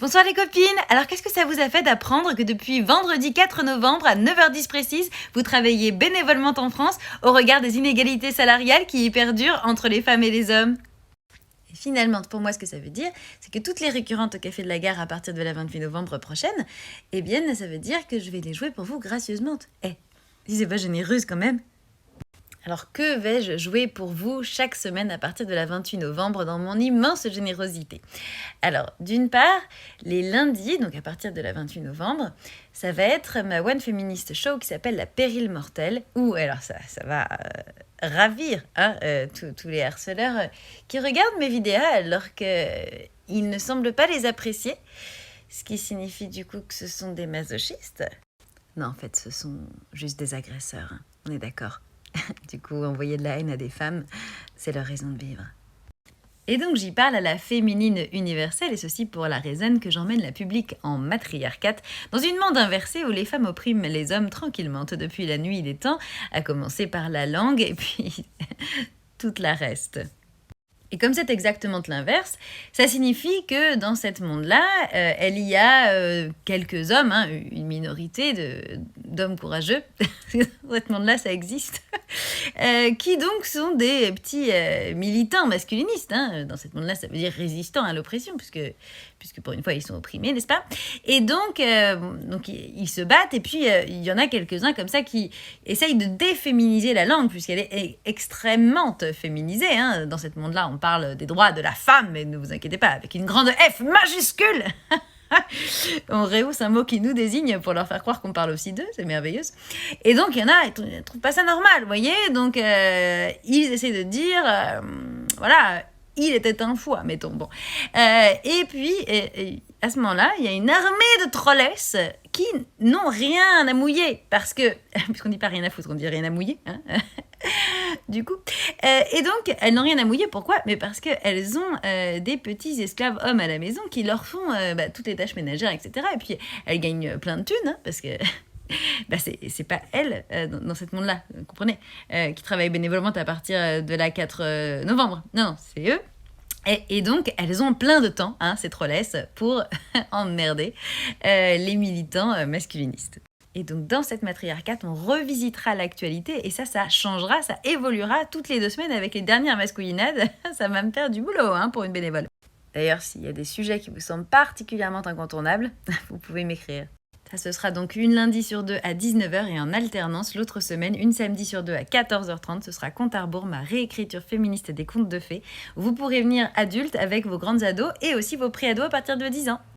Bonsoir les copines. Alors qu'est-ce que ça vous a fait d'apprendre que depuis vendredi 4 novembre à 9h10 précise, vous travaillez bénévolement en France au regard des inégalités salariales qui y perdurent entre les femmes et les hommes? Et finalement, pour moi, ce que ça veut dire, c'est que toutes les récurrentes au Café de la Gare à partir de la 28 novembre prochaine, eh bien, ça veut dire que je vais les jouer pour vous gracieusement. Si c'est pas généreuse quand même. Alors que vais-je jouer pour vous chaque semaine à partir de la 28 novembre dans mon immense générosité? Alors, d'une part, les lundis, donc à partir de la 28 novembre, ça va être ma One Feminist Show qui s'appelle La Pérille Mortelle, où, alors ça va ravir tous les harceleurs qui regardent mes vidéos alors qu'ils ne semblent pas les apprécier, ce qui signifie du coup que ce sont des masochistes. Non, en fait, ce sont juste des agresseurs, on est d'accord. Du coup, envoyer de la haine à des femmes, c'est leur raison de vivre. Et donc j'y parle à la féminine universelle, et ceci pour la raison que j'emmène la public en matriarcat, dans une monde inversée où les femmes oppriment les hommes tranquillement depuis la nuit des temps, à commencer par la langue et puis toute la reste. Et comme c'est exactement l'inverse, ça signifie que dans ce monde-là, il y a quelques hommes, une minorité d'hommes courageux, dans ce monde-là ça existe, qui donc sont des petits militants masculinistes. Dans ce monde-là, ça veut dire résistants à l'oppression, puisque pour une fois, ils sont opprimés, n'est-ce pas? Et donc ils se battent, et puis il y en a quelques-uns comme ça qui essayent de déféminiser la langue, puisqu'elle est extrêmement féminisée. Dans ce monde-là, on parle des droits de la femme, mais ne vous inquiétez pas, avec une grande F majuscule. On rehausse un mot qui nous désigne pour leur faire croire qu'on parle aussi d'eux, c'est merveilleux. Et donc, il y en a, ils ne trouvent pas ça normal, vous voyez. Donc, ils essaient de dire, voilà, il était un foie, mettons. Bon. Et puis, à ce moment-là, il y a une armée de trollesses qui n'ont rien à mouiller, parce que, puisqu'on ne dit pas rien à foutre, on dit rien à mouiller, du coup. Et donc, elles n'ont rien à mouiller. Pourquoi? Mais parce qu'elles ont des petits esclaves hommes à la maison qui leur font toutes les tâches ménagères, etc. Et puis, elles gagnent plein de thunes, parce que c'est pas elles, dans ce monde-là, vous comprenez, qui travaillent bénévolement à partir de la 4 novembre. Non, c'est eux. Et donc, elles ont plein de temps, ces trollesses, pour emmerder les militants masculinistes. Et donc, dans cette matriarcat, on revisitera l'actualité, et ça changera, ça évoluera toutes les 2 semaines avec les dernières masculinades. Ça va me faire du boulot pour une bénévole. D'ailleurs, s'il y a des sujets qui vous semblent particulièrement incontournables, vous pouvez m'écrire. Ça, ce sera donc une lundi sur 2 à 19h et en alternance l'autre semaine, une samedi sur 2 à 14h30. Ce sera Conte à rebours, ma réécriture féministe des contes de fées, où vous pourrez venir adulte avec vos grandes ados et aussi vos pré-ados à partir de 10 ans.